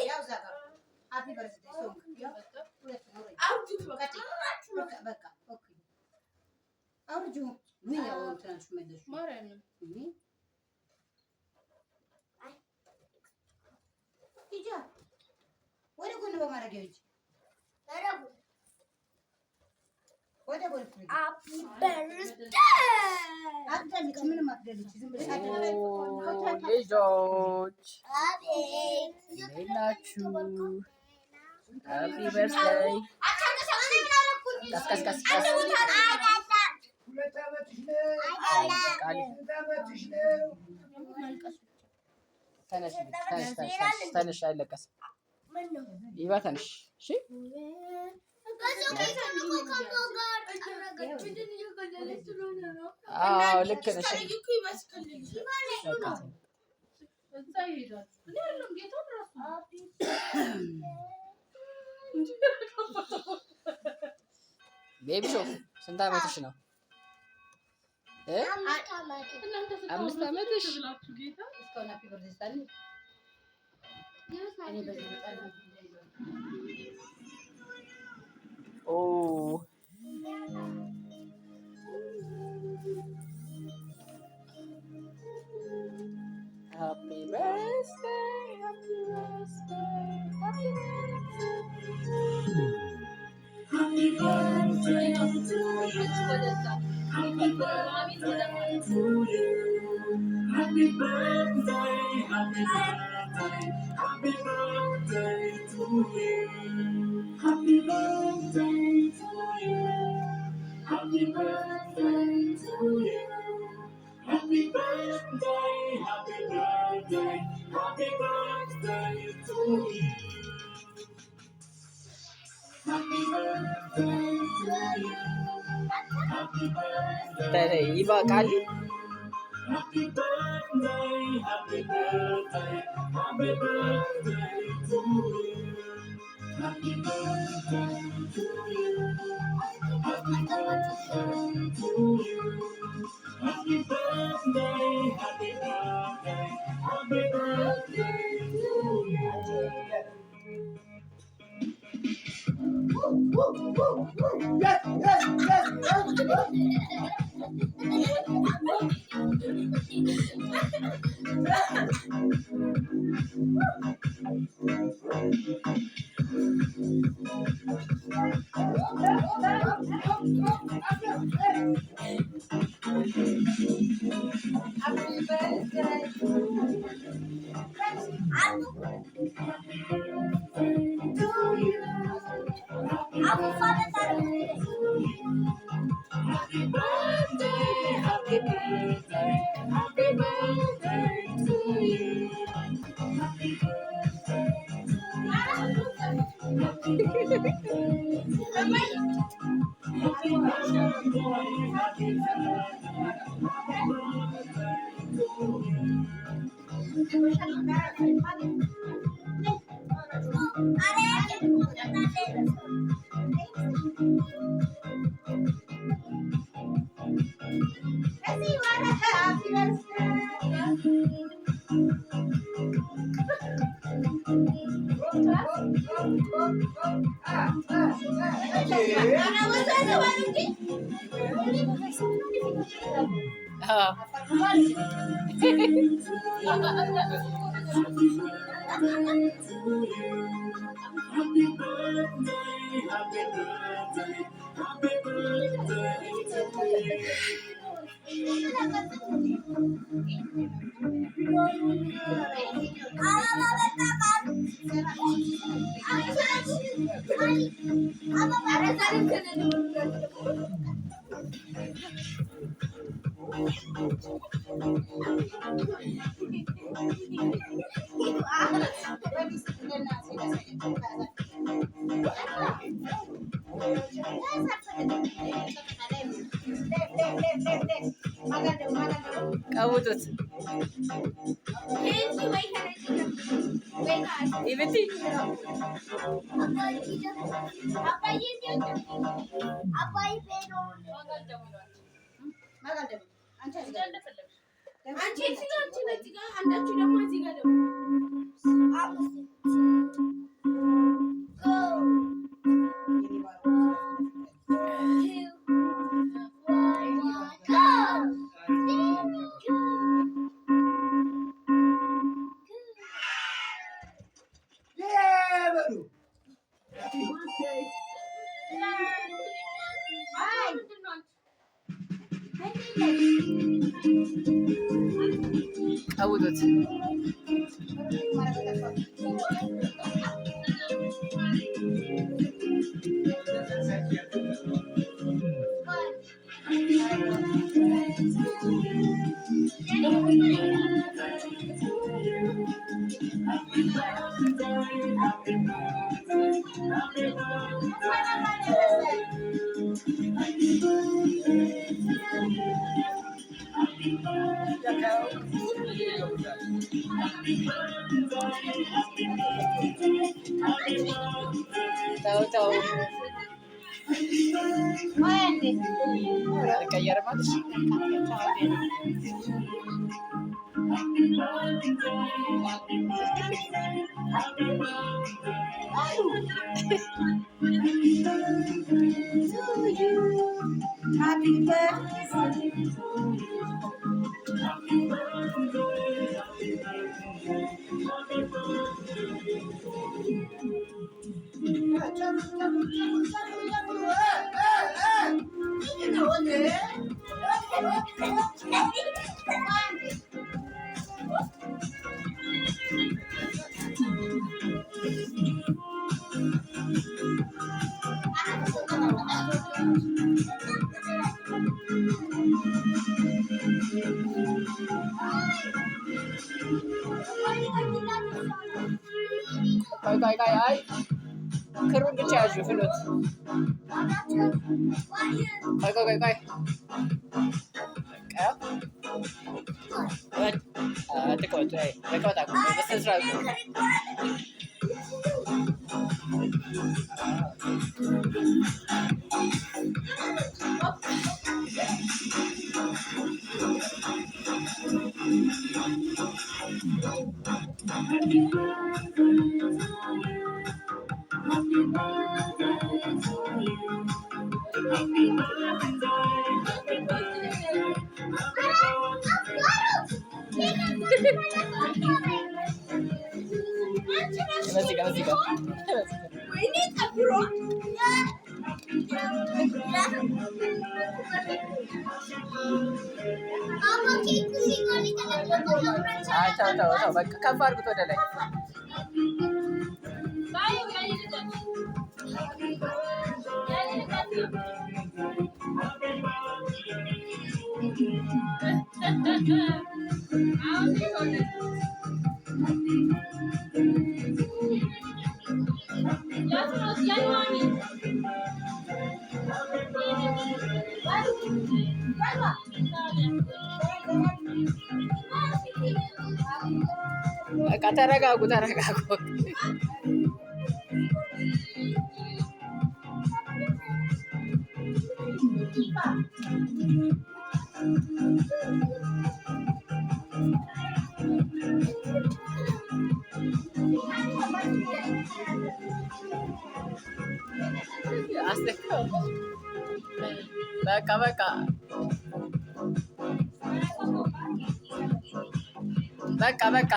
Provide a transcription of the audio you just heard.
ያው ዛጋ ሃፒ በርዝዴይ ሶንግ ያው ሁለት ነው በቃ ኦኬ አውርጁ ምን ያው እንትናችሁ መለሱ ማርያም ይጃ ወደ ጎን በማድረግ ይጅ ተረቡ ወደ ጎን ሃፒ በርዝዴይ አትደልች ምንም አትደልች ዝም ብለሽ ልጆች ሌላችሁ ሃፒ በርዝዴይ ቀስ ተነሽ አይለቀስም ይባ ተነሽ እሺ አዎ ልክ ነሽ ቤቢ ሾፍ ስንት ዓመትሽ ነው? 5 ዓመትሽ? ኦ Happy birthday, happy birthday, happy birthday. Happy birthday to you. Happy birthday to you. Happy birthday, happy birthday, happy birthday to you. Happy birthday to you. Happy birthday to you. Happy birthday, happy birthday, happy birthday to you. Happy birthday to you. Happy birthday. ይበቃል። Happy birthday, happy birthday, happy birthday to you. Happy birthday to you. Happy birthday to you. Happy birthday, happy birthday, happy birthday to you. Yes, yes, yes, Kabutot. Ibeti. አውጡት። ተው ተው ቀየር ማለት ቆይ አይ ክሩን ብቻ ያዡ ፍሉት። ቆይ አትቆጡ። በቃ በስነ ስርዓት ተው በቃ ከፍ አድርጉት ወደ ላይ። በቃ ተረጋጉ። በቃ